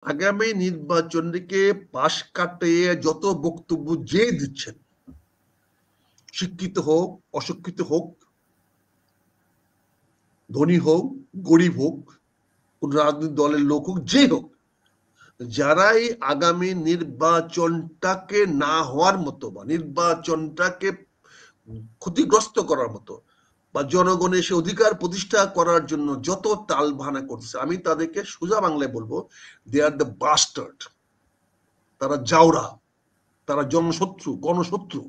আগামী নির্বাচনকে পাশ কাটিয়ে যত বক্তব্য যে দিচ্ছেন, শিক্ষিত হোক অশিক্ষিত হোক, ধনী হোক গরিব হোক, কোন রাজনৈতিক দলের লোক হোক, যে হোক, যারাই আগামী নির্বাচনটাকে না হওয়ার মতো বা নির্বাচনটাকে ক্ষতিগ্রস্ত করার মতো বা জনগণের সে অধিকার প্রতিষ্ঠা করার জন্য যত তালবাহানা করছে, আমি তাদেরকে সোজা বাংলায় বলবো, দে আর দ্য বাস্টার্ড। তারা জাউরা, তারা জনশত্রু, গণশত্রু।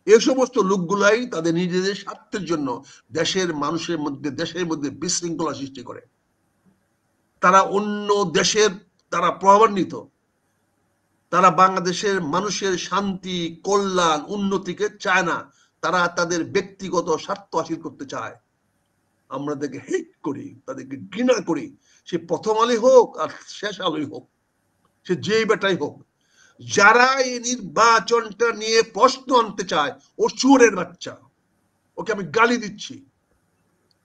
এই সমস্ত লোকগুলাই তাদের নিজেদের স্বার্থের জন্য দেশের মানুষের মধ্যে, দেশের মধ্যে বিশৃঙ্খলা সৃষ্টি করে। তারা অন্য দেশের, তারা প্রভাবান্বিত, তারা বাংলাদেশের মানুষের শান্তি, কল্যাণ, উন্নতিকে চায় না। তারা তাদের ব্যক্তিগত স্বার্থ হাসিল করতে চায়। আমরা তাদেরকে হেট করি, তাদেরকে ঘৃণা করি। সে প্রথম আলোই হোক আর শেষ আলোই হোক, সে যেই বেটাই হোক, যারা এই নির্বাচনটা নিয়ে প্রশ্ন আনতে চায়, ও চোরের বাচ্চা, ওকে আমি গালি দিচ্ছি।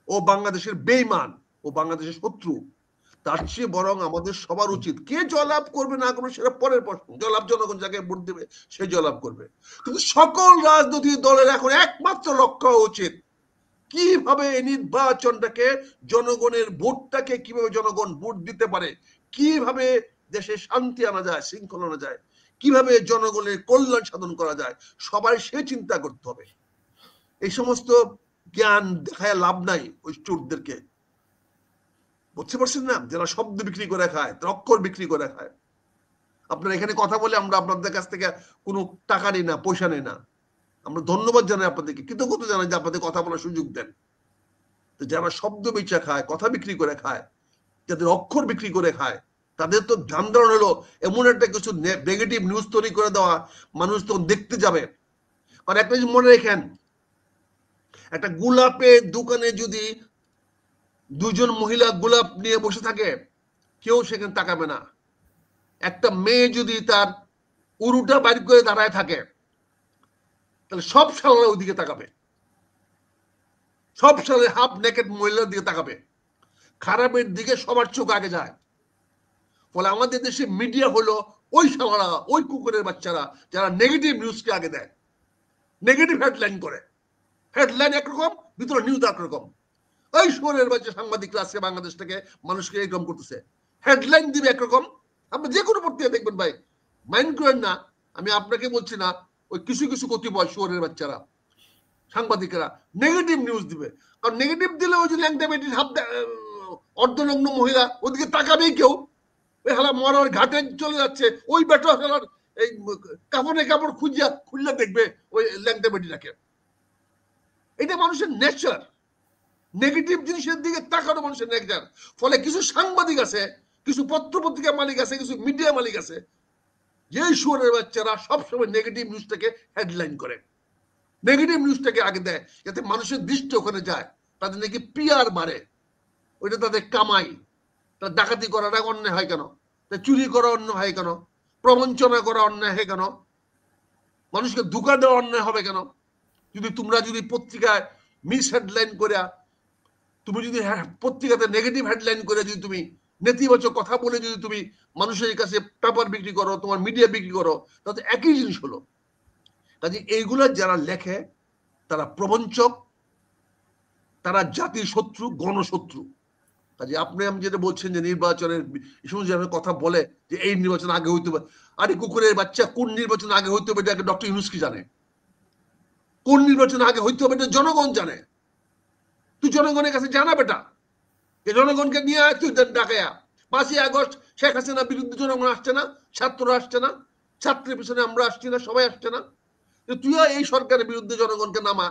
ও বাংলাদেশের বেঈমান, ও বাংলাদেশের শত্রু। তার চেয়ে বরং আমাদের সবার উচিত, কে জয়লাভ করবে না করবে সেটা পরের প্রশ্ন, জয়লাভ জনগণ যাকে ভোট দেবে সে জয়লাভ করবে। কিন্তু সকল রাজনৈতিক দলের এখন একমাত্র লক্ষ্য উচিত, কিভাবে এই নির্বাচনটাকে, জনগণের ভোটটাকে কিভাবে জনগণ ভোট দিতে পারে, কিভাবে দেশে শান্তি আনা যায়, শৃঙ্খলা আনা যায়, কিভাবে জনগণের কল্যাণ সাধন করা যায়, সবাই সে চিন্তা করতে হবে। এই সমস্ত জ্ঞান দেখায় লাভ নাই ওই চোরদেরকে। বুঝতে পারছেন না? যারা শব্দ বিক্রি করে খায়, অক্ষর বিক্রি করে খায়। আপনারা এখানে কথা বলে আমরা আপনাদের কাছ থেকে কোনো টাকা নেই না, পয়সা নেই না। আমরা ধন্যবাদ জানাই আপনাদেরকে, কৃতজ্ঞতা জানাই যে আপনাদের কথা বলার সুযোগ দেন। তো যারা শব্দ বেচা খায়, কথা বিক্রি করে খায়, যাদের অক্ষর বিক্রি করে খায়, তাদের তো ধ্যান ধারণ হলো এমন একটা কিছু নেগেটিভ নিউজ তৈরি করে দেওয়া, মানুষ তো দেখতে যাবে। কারণ একটা জিনিস মনে রেখেন, একটা গোলাপের দোকানে যদি দুজন মহিলা গোলাপ নিয়ে বসে থাকে, কেউ সেখানে তাকাবে না। একটা মেয়ে যদি তার উরুটা বাইর করে দাঁড়ায় থাকে, তাহলে সব শালারা ওইদিকে তাকাবে, সব শালা হাফ নেকেড মহিলার দিকে তাকাবে, খারাপের দিকে সবার চোখ আগে যায়। ফলে আমাদের দেশে মিডিয়া হলো ওই শালারা, ওই কুকুরের বাচ্চারা, যারা নেগেটিভ নিউজকে আগে দেয়, নেগেটিভ হেডলাইন করে। হেডলাইন একরকম, ভিতরে নিউজ একরকম। ওই শহরের বাচ্চা সাংবাদিকরা আজকে বাংলাদেশ থেকে মানুষকে এরকম করতেছে, হেডলাইন দিবে একরকম। আপনি যে কোনো পত্রিকা দেখবেন ভাই, মাইন্ড করেন না, আমি আপনাকে বলছি না, ওই কিছু কিছু কতিপয় শহরের বাচ্চারা সাংবাদিকরা নেগেটিভ নিউজ দিবে। কারণ নেগেটিভ দিলে ওই যে ল্যাংটা বেটির হাত অর্ধনগ্ন মহিলা ওদিকে তাকাবেই কেউ। ওই হালা মরার ঘাটে চলে যাচ্ছে, ওই বেটা হালার এই কাপড়ে কাপড় খুললে দেখবে ওই ল্যাংটা বেটিটাকে। এটা মানুষের নেচার, নেগেটিভ জিনিসের দিকে তাকানো মানুষের নেচার। ফলে কিছু সাংবাদিক আছে, কিছু পত্র পত্রিকা মালিক আছে, কিছু মিডিয়া মালিক আছে, যেই শুয়ারের বাচ্চারা সবসময় নেগেটিভ নিউজটাকে হেডলাইন করে, নেগেটিভ নিউজটাকে আগে দেয়, যাতে মানুষের দৃষ্টি ওখানে যায়, তাদের নাকি পিআর বাড়ে, ওইটা তাদের কামাই। তা ডাকাতি করাটা অন্যায় হয় কেন? চুরি করা অন্যায় হয় কেন? প্রবঞ্চনা করা অন্যায় হয় কেন? মানুষকে ধোঁকা দেওয়া অন্যায় হবে কেন? যদি তোমরা যদি পত্রিকায় মিস হেডলাইন করে, তুমি যদি পত্রিকাতে নেগেটিভ হেডলাইন করে যদি তুমি নেতিবাচক কথা বলে যদি তুমি মানুষের কাছে পেপার বিক্রি করো, তোমার মিডিয়া বিক্রি করো, তাতে একই জিনিস হলো। কাজে এইগুলা যারা লেখে তারা প্রবঞ্চক, তারা জাতির শত্রু, গণশত্রু। কাজে আপনি আমি যেটা বলছেন যে নির্বাচনের এই সমস্ত কথা বলে যে এই নির্বাচন আগে হইতে হবে, আরে কুকুরের বাচ্চা, কোন নির্বাচন আগে হইতে হবে এটা ডক্টর ইউনূস কি জানে? কোন নির্বাচন আগে হইতে হবে এটা জনগণ জানে। তুই জনগণের কাছে জানা বেটা, যে জনগণকে নিয়ে আয় তুই ডাকায়া। 5ই আগস্ট শেখ হাসিনার বিরুদ্ধে জনগণ আসছে না? ছাত্ররা আসছে না? ছাত্রের পিছনে আমরা আসছি না? সবাই আসছে না? তুইও এই সরকারের বিরুদ্ধে জনগণকে নামা,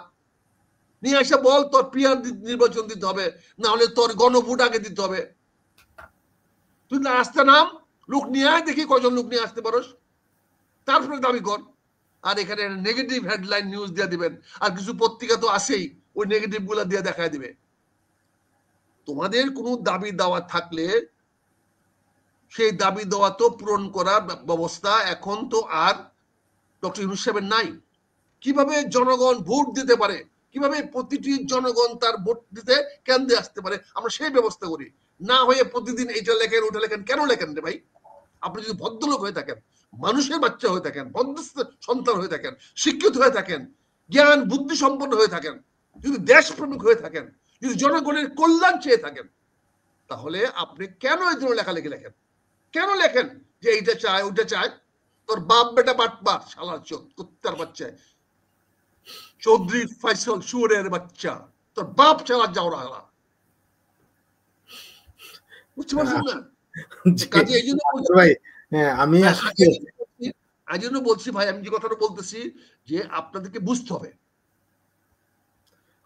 নিয়ে এসে বল তোর পিআর নির্বাচন দিতে হবে, না হলে তোর গণভোট আগে দিতে হবে। তুই না আসতে নাম, লোক নিয়ে আয়, দেখি কয়জন লোক নিয়ে আসতে পারোস, তারপরে দাবি কর। আর এখানে নেগেটিভ হেডলাইন নিউজ দিয়ে দিবেন, আর কিছু পত্রিকা তো আসেই ওই নেগেটিভ গুলা দিয়ে দেখায় দিবে। তোমাদের কোনো দাবি দাওয়া থাকলে সেই দাবি দেওয়া তো পূরণ করার ব্যবস্থা এখন তো আর ডক্টর ইউনূস সাহেবের নাই। কিভাবে জনগণ ভোট দিতে পারে, কিভাবে প্রতিটি জনগণ তার ভোট দিতে কেন্দ্রে আসতে পারে, আমরা সেই ব্যবস্থা করি। না হয়ে প্রতিদিন এইটা লেখেন ওটা লেখেন, কেন লেখেন রে ভাই? আপনি যদি ভদ্রলোক হয়ে থাকেন, মানুষের বাচ্চা হয়ে থাকেন, ভদ্র সন্তান হয়ে থাকেন, শিক্ষিত হয়ে থাকেন, জ্ঞান বুদ্ধি সম্পন্ন হয়ে থাকেন, যদি দেশপ্রেমিক হয়ে থাকেন, যদি জনগণের কল্যাণ চেয়ে থাকেন, তাহলে আপনি কেন এই জন্য লেখালেখি লেখেন? কেন লেখেন যে এইটা চায় ওইটা চায়? তোর বাপ বেটা বাটপার, শালার চোদ কুত্তার বাচ্চা, চৌধুরী ফয়সাল শুয়োরের বাচ্চা, তোর বাপ চালার যাওয়া হালা। বুঝতে পারছেন না? কাজে এই জন্য ভাই আমি এই জন্য বলছি ভাই, আমি যে কথাটা বলতেছি যে আপনাদেরকে বুঝতে হবে,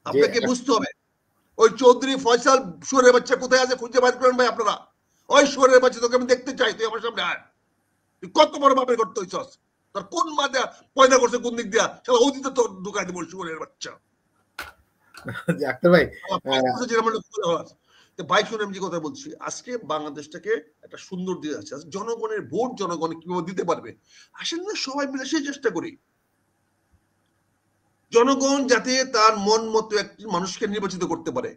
আপনাকে বুঝতে হবে ওই চৌধুরী ফয়সাল শুয়োরের বাচ্চা কোথায় আছে খুঁজে বাইর করেন ভাই আপনারা। ওই শুয়োরের বাচ্চা তোকে আমি দেখতে চাই, তুই আমার সামনে আয়। তুই কত বড় বাপের করতে হইছস? তোর কোন মা দেয়া পয়দা করছে কোন দিক দিয়া? শালা ওদিকে তোর ঢুকাই দেবো শুয়োরের বাচ্চা। আক্তার ভাই ভাই শুনে আমি যে কথা বলছি, আজকে বাংলাদেশটাকে একটা সুন্দর দিকে আছে। জনগণের ভোট জনগণ কিভাবে দিতে পারবে, আসেন না সবাই মিলে সেই চেষ্টা করি। জনগণ যাতে তার মন মতো একটি মানুষকে নির্বাচিত করতে পারে।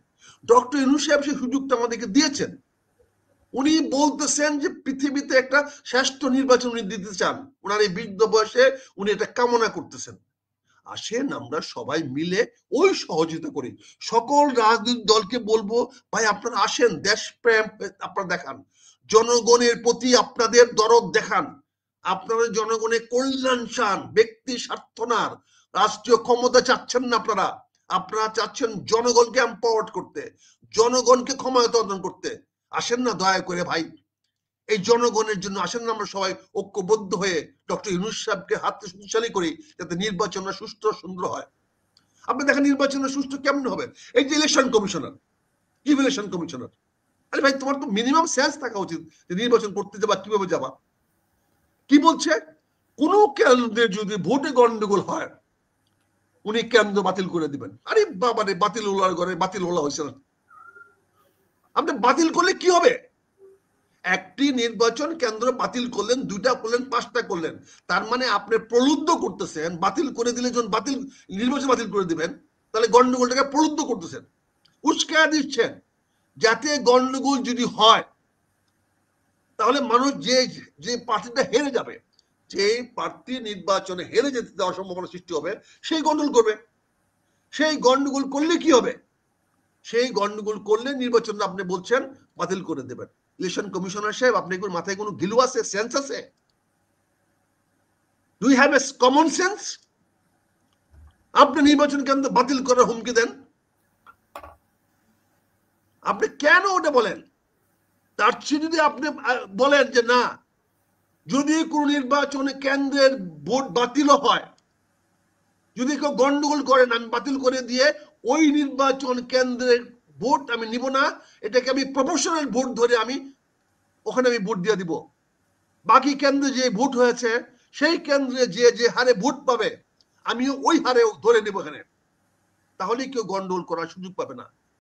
ডক্টর ইউনূস সাহেব সেই সুযোগটা আমাদেরকে দিয়েছেন। উনি বলতেছেন যে পৃথিবীতে একটা শ্রেষ্ঠ নির্বাচন উনি দিতে চান, ওনার এই বৃদ্ধ বয়সে উনি এটা কামনা করতেছেন। আসেন আমরা সবাই মিলে ওই সহযোগিতা করি। সকল রাজনৈতিক দলকে বলবো, ভাই আপনারা আসেন, দেশপ্রেম আপনারা দেখান, জনগণের প্রতি আপনাদের দরদ দেখান, আপনারা জনগণের কল্যাণ চান, ব্যক্তি স্বার্থ না, রাষ্ট্রীয় ক্ষমতা চাচ্ছেন না। আপনারা আপনারা চাচ্ছেন জনগণকে এম্পাওয়ার্ড করতে, জনগণকে ক্ষমতায়ন করতে। আসেন না দয়া করে ভাই, এই জনগণের জন্য আসেন না আমরা সবাই ঐক্যবদ্ধ হয়ে ডক্টর ইউনূস সাহেবকে হাতে শক্তিশালী করি, যাতে নির্বাচন সুষ্ঠু সুন্দর হয়। আপনি দেখেন নির্বাচন সুষ্ঠু কেমন হবে? এই যে ইলেকশন কমিশনার, কি ইলেকশন কমিশনার, আরে ভাই তোমার তো মিনিমাম সেন্স থাকা উচিত যে নির্বাচন করতে যাবা কিভাবে যাবা। কি বলছে, কোন কেন্দ্রে যদি ভোটে গন্ডগোল হয় উনি কেন্দ্র বাতিল করে দিবেন। আরে বাবা রে, বাতিল ওলার ঘরে বাতিল ওলা হয়েছে না। আপনি বাতিল করলে কি হবে? একটি নির্বাচন কেন্দ্র বাতিল করলেন, দুইটা করলেন, পাঁচটা করলেন, তার মানে আপনি প্রলুব্ধ করতেছেন। বাতিল করে দিলে যখন বাতিল নির্বাচন বাতিল করে দিবেন, তাহলে গন্ডগোলটাকে প্রলুব্ধ করতেছেন, উস্কায়া দিচ্ছেন, যাতে গন্ডগোল যদি হয় তাহলে মানুষ যে যে পার্টিটা হেরে যাবে, যে প্রার্থী নির্বাচনে হেরে যেতে দেওয়ার সম্ভাবনা সৃষ্টি হবে, সেই গন্ডগোল করবে। সেই গন্ডগোল করলে কি হবে? সেই গন্ডগোল করলে নির্বাচন আপনি বলছেন বাতিল করে দেবেন। ইলেকশন কমিশনার সাহেব, আপনি মাথায় কোনো গিলু আছে, সেন্স আছে? Do you have a common sense? আপনি নির্বাচন কেন্দ্র বাতিল করার হুমকি দেন, আপনি কেন ওটা বলেন? তার চেয়ে যদি আপনি বলেন যে না, যদি কোন নির্বাচনে কেন্দ্রের ভোট বাতিল হয়, যদি কেউ গন্ডগোল করেন, আমি বাতিল করে দিয়ে ওই নির্বাচন কেন্দ্রের ভোট আমি নিব না, এটাকে আমি প্রপোর্শনাল ভোট ধরে আমি ওখানে আমি ভোট দিয়ে দিব। বাকি কেন্দ্রে যে ভোট হয়েছে সেই কেন্দ্রে যে যে হারে ভোট পাবে আমি ওই হারে ধরে নেব এখানে, তাহলে কেউ গন্ডগোল করার সুযোগ পাবে না।